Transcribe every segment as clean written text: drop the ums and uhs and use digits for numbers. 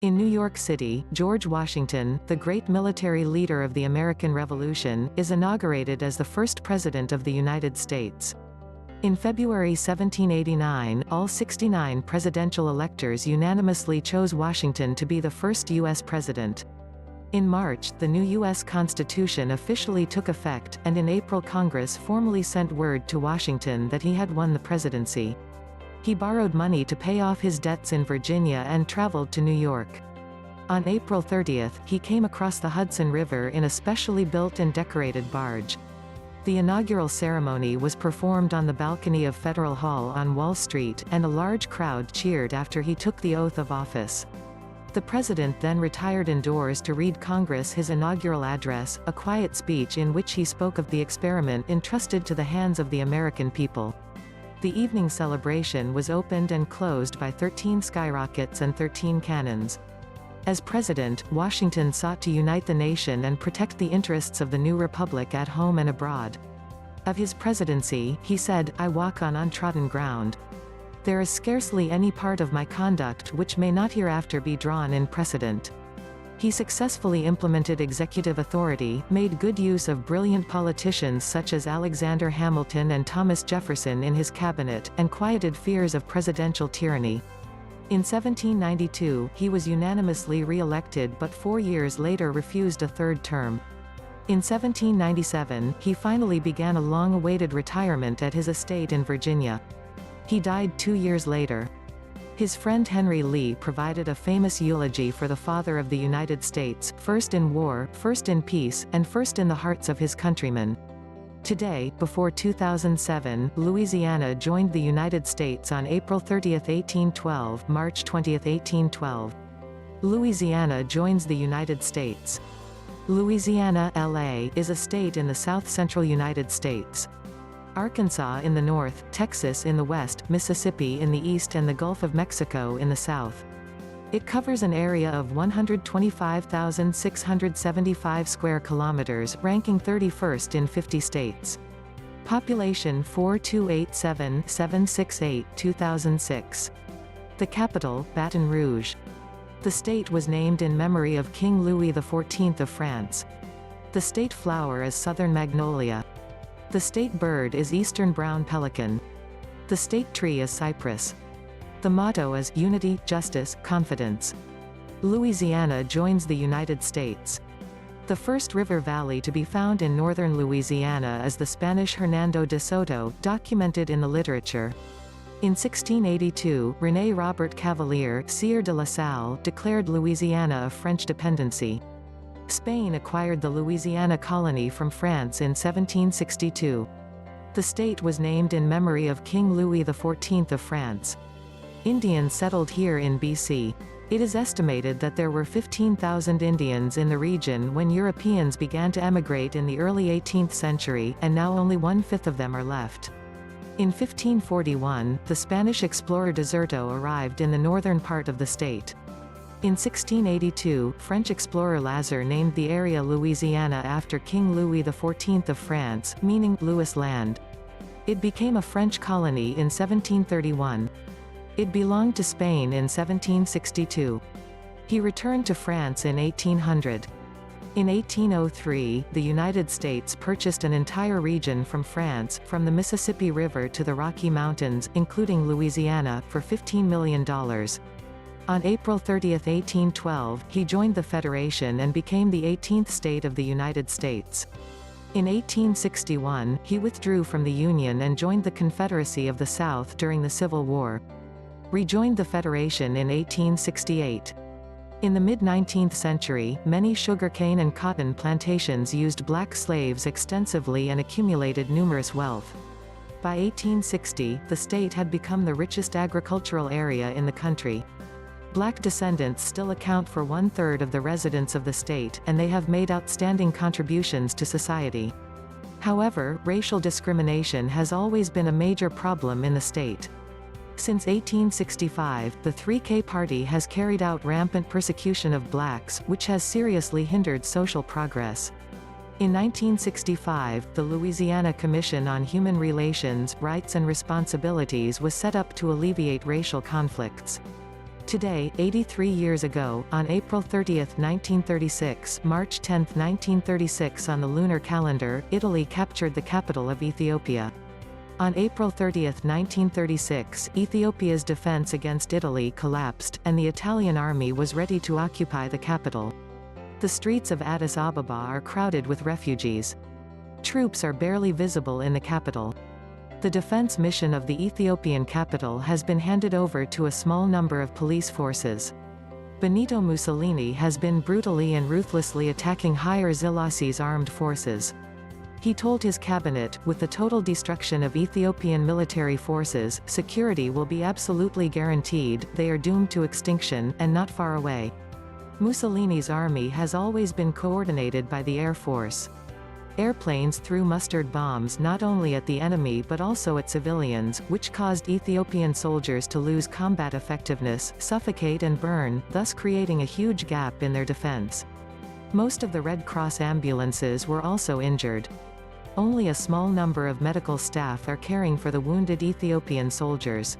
In New York City, George Washington, the great military leader of the American Revolution, is inaugurated as the first President of the United States. In February 1789, all 69 presidential electors unanimously chose Washington to be the first U.S. president. In March, the new U.S. Constitution officially took effect, and in April Congress formally sent word to Washington that he had won the presidency. He borrowed money to pay off his debts in Virginia and traveled to New York. On April 30, he came across the Hudson River in a specially built and decorated barge. The inaugural ceremony was performed on the balcony of Federal Hall on Wall Street, and a large crowd cheered after he took the oath of office. The president then retired indoors to read Congress his inaugural address, a quiet speech in which he spoke of the experiment entrusted to the hands of the American people. The evening celebration was opened and closed by 13 skyrockets and 13 cannons. As president, Washington sought to unite the nation and protect the interests of the new republic at home and abroad. Of his presidency, he said, "I walk on untrodden ground. There is scarcely any part of my conduct which may not hereafter be drawn in precedent." He successfully implemented executive authority, made good use of brilliant politicians such as Alexander Hamilton and Thomas Jefferson in his cabinet, and quieted fears of presidential tyranny. In 1792, he was unanimously re-elected but 4 years later refused a third term. In 1797, he finally began a long-awaited retirement at his estate in Virginia. He died 2 years later. His friend Henry Lee provided a famous eulogy for the father of the United States, first in war, first in peace, and first in the hearts of his countrymen. Today, before 2007, Louisiana joined the United States on April 30, 1812, March 20, 1812. Louisiana joins the United States. Louisiana, LA, is a state in the south-central United States. Arkansas in the north, Texas in the west, Mississippi in the east and the Gulf of Mexico in the south. It covers an area of 125,675 square kilometers, ranking 31st in 50 states. Population 4287768, 2006. The capital, Baton Rouge. The state was named in memory of King Louis XIV of France. The state flower is southern magnolia. The state bird is eastern brown pelican. The state tree is cypress. The motto is Unity, Justice, Confidence. Louisiana joins the United States. The first river valley to be found in northern Louisiana is the Spanish Hernando de Soto, documented in the literature. In 1682, René Robert Cavelier, Sieur de La Salle, declared Louisiana a French dependency. Spain acquired the Louisiana colony from France in 1762. The state was named in memory of King Louis XIV of France. Indians settled here in BC. It is estimated that there were 15,000 Indians in the region when Europeans began to emigrate in the early 18th century, and now only 1/5 of them are left. In 1541, the Spanish explorer Deserto arrived in the northern part of the state. In 1682, French explorer Lazare named the area Louisiana after King Louis XIV of France, meaning Louis Land. It became a French colony in 1731. It belonged to Spain in 1762. He returned to France in 1800. In 1803, the United States purchased an entire region from France, from the Mississippi River to the Rocky Mountains, including Louisiana, for $15 million. On April 30, 1812, he joined the Federation and became the 18th state of the United States. In 1861, he withdrew from the Union and joined the Confederacy of the South during the Civil War. Rejoined the Federation in 1868. In the mid-19th century, many sugarcane and cotton plantations used black slaves extensively and accumulated numerous wealth. By 1860, the state had become the richest agricultural area in the country. Black descendants still account for 1/3 of the residents of the state, and they have made outstanding contributions to society. However, racial discrimination has always been a major problem in the state. Since 1865, the 3K Party has carried out rampant persecution of blacks, which has seriously hindered social progress. In 1965, the Louisiana Commission on Human Relations, Rights and Responsibilities was set up to alleviate racial conflicts. Today, 83 years ago, on April 30, 1936, March 10, 1936 on the lunar calendar, Italy captured the capital of Ethiopia. On April 30, 1936, Ethiopia's defense against Italy collapsed, and the Italian army was ready to occupy the capital. The streets of Addis Ababa are crowded with refugees. Troops are barely visible in the capital. The defense mission of the Ethiopian capital has been handed over to a small number of police forces. Benito Mussolini has been brutally and ruthlessly attacking Haile Selassie's armed forces. He told his cabinet, with the total destruction of Ethiopian military forces, security will be absolutely guaranteed, they are doomed to extinction, and not far away. Mussolini's army has always been coordinated by the Air Force. Airplanes threw mustard bombs not only at the enemy but also at civilians, which caused Ethiopian soldiers to lose combat effectiveness, suffocate and burn, thus creating a huge gap in their defense. Most of the Red Cross ambulances were also injured. Only a small number of medical staff are caring for the wounded Ethiopian soldiers.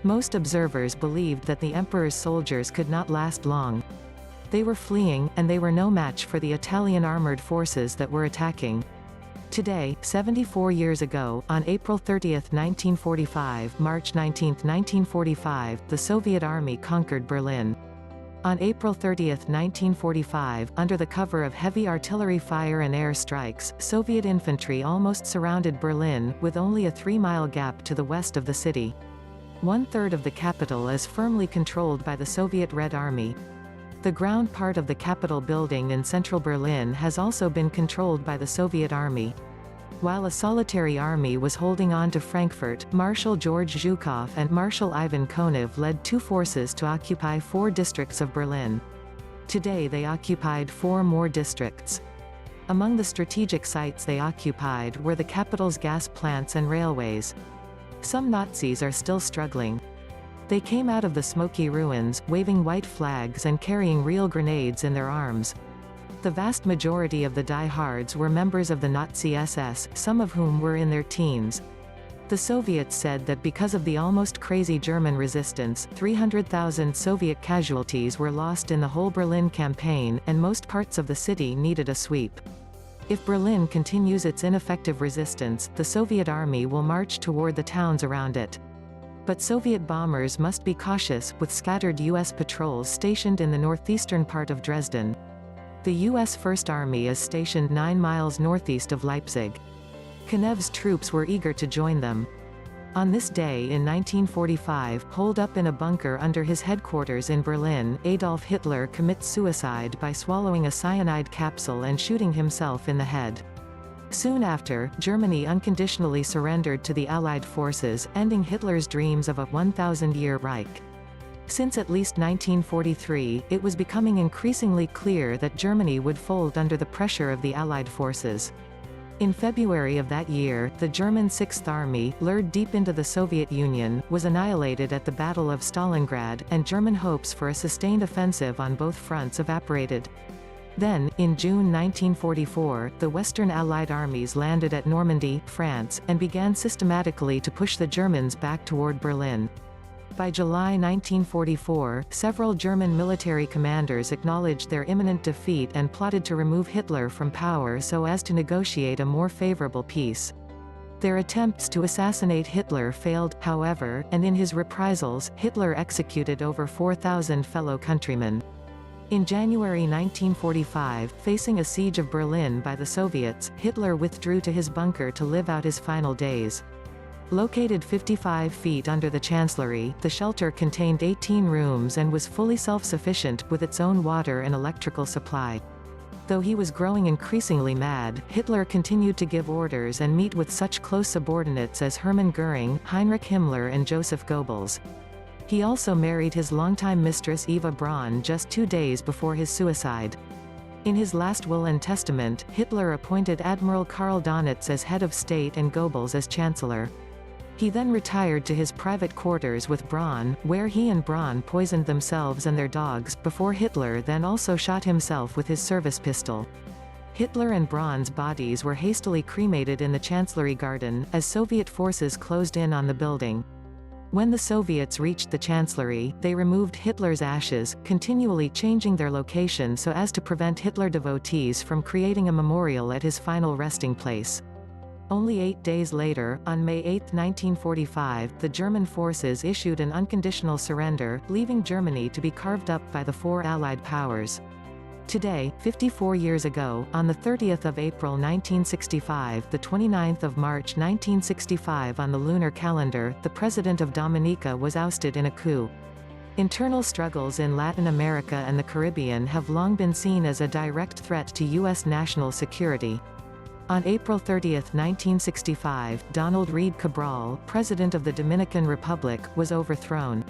Most observers believed that the emperor's soldiers could not last long. They were fleeing, and they were no match for the Italian armored forces that were attacking. Today, 74 years ago, on April 30, 1945, March 19, 1945, the Soviet army conquered Berlin. On April 30, 1945, under the cover of heavy artillery fire and air strikes, Soviet infantry almost surrounded Berlin, with only a 3-mile gap to the west of the city. 1/3 of the capital is firmly controlled by the Soviet Red Army. The ground part of the Capitol building in central Berlin has also been controlled by the Soviet Army. While a solitary army was holding on to Frankfurt, Marshal George Zhukov and Marshal Ivan Konev led 2 forces to occupy 4 districts of Berlin. Today they occupied 4 more districts. Among the strategic sites they occupied were the capital's gas plants and railways. Some Nazis are still struggling. They came out of the smoky ruins, waving white flags and carrying real grenades in their arms. The vast majority of the diehards were members of the Nazi SS, some of whom were in their teens. The Soviets said that because of the almost crazy German resistance, 300,000 Soviet casualties were lost in the whole Berlin campaign, and most parts of the city needed a sweep. If Berlin continues its ineffective resistance, the Soviet army will march toward the towns around it. But Soviet bombers must be cautious, with scattered U.S. patrols stationed in the northeastern part of Dresden. The U.S. First Army is stationed 9 miles northeast of Leipzig. Konev's troops were eager to join them. On this day in 1945, holed up in a bunker under his headquarters in Berlin, Adolf Hitler commits suicide by swallowing a cyanide capsule and shooting himself in the head. Soon after, Germany unconditionally surrendered to the Allied forces, ending Hitler's dreams of a 1,000-year Reich. Since at least 1943, it was becoming increasingly clear that Germany would fold under the pressure of the Allied forces. In February of that year, the German Sixth Army, lured deep into the Soviet Union, was annihilated at the Battle of Stalingrad, and German hopes for a sustained offensive on both fronts evaporated. Then, in June 1944, the Western Allied armies landed at Normandy, France, and began systematically to push the Germans back toward Berlin. By July 1944, several German military commanders acknowledged their imminent defeat and plotted to remove Hitler from power so as to negotiate a more favorable peace. Their attempts to assassinate Hitler failed, however, and in his reprisals, Hitler executed over 4,000 fellow countrymen. In January 1945, facing a siege of Berlin by the Soviets, Hitler withdrew to his bunker to live out his final days. Located 55 feet under the Chancellery, the shelter contained 18 rooms and was fully self-sufficient, with its own water and electrical supply. Though he was growing increasingly mad, Hitler continued to give orders and meet with such close subordinates as Hermann Göring, Heinrich Himmler and Joseph Goebbels. He also married his longtime mistress Eva Braun just 2 days before his suicide. In his last will and testament, Hitler appointed Admiral Karl Donitz as head of state and Goebbels as chancellor. He then retired to his private quarters with Braun, where he and Braun poisoned themselves and their dogs, before Hitler then also shot himself with his service pistol. Hitler and Braun's bodies were hastily cremated in the Chancellery Garden, as Soviet forces closed in on the building. When the Soviets reached the Chancellery, they removed Hitler's ashes, continually changing their location so as to prevent Hitler devotees from creating a memorial at his final resting place. Only 8 days later, on May 8, 1945, the German forces issued an unconditional surrender, leaving Germany to be carved up by the four Allied powers. Today, 54 years ago, on the 30th of April 1965, the 29th of March 1965 on the lunar calendar, the president of Dominica was ousted in a coup. Internal struggles in Latin America and the Caribbean have long been seen as a direct threat to U.S. national security. On April 30, 1965, Donald Reed Cabral, president of the Dominican Republic, was overthrown.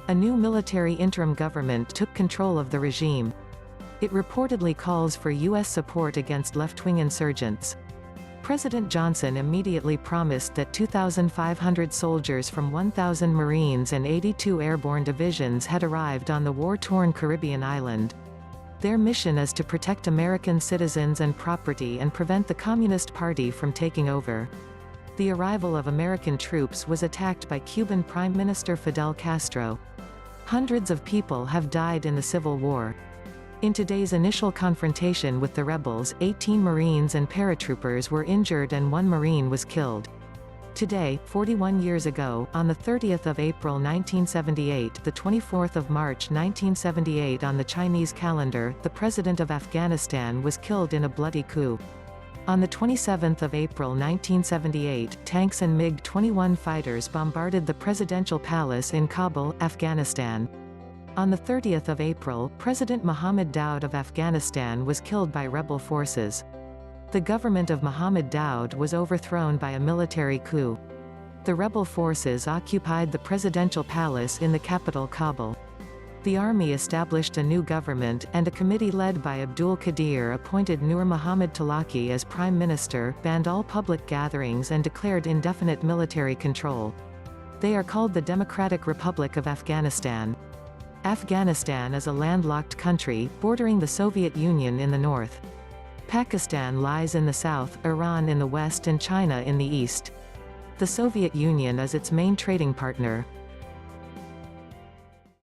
A new military interim government took control of the regime. It reportedly calls for U.S. support against left-wing insurgents. President Johnson immediately promised that 2,500 soldiers from 1,000 Marines and 82 airborne divisions had arrived on the war-torn Caribbean island. Their mission is to protect American citizens and property and prevent the Communist Party from taking over. The arrival of American troops was attacked by Cuban Prime Minister Fidel Castro. Hundreds of people have died in the Civil War. In today's initial confrontation with the rebels, 18 Marines and paratroopers were injured and 1 Marine was killed. Today, 41 years ago, on the 30th of April 1978, the 24th of March 1978 on the Chinese calendar, the president of Afghanistan was killed in a bloody coup. On the 27th of April 1978, tanks and MiG-21 fighters bombarded the presidential palace in Kabul, Afghanistan. On the 30th of April, President Mohammed Daoud of Afghanistan was killed by rebel forces. The government of Mohammed Daoud was overthrown by a military coup. The rebel forces occupied the presidential palace in the capital Kabul. The army established a new government, and a committee led by Abdul Qadir appointed Nur Muhammad Talaki as prime minister, banned all public gatherings and declared indefinite military control. They are called the Democratic Republic of Afghanistan. Afghanistan is a landlocked country, bordering the Soviet Union in the north. Pakistan lies in the south, Iran in the west and China in the east. The Soviet Union is its main trading partner.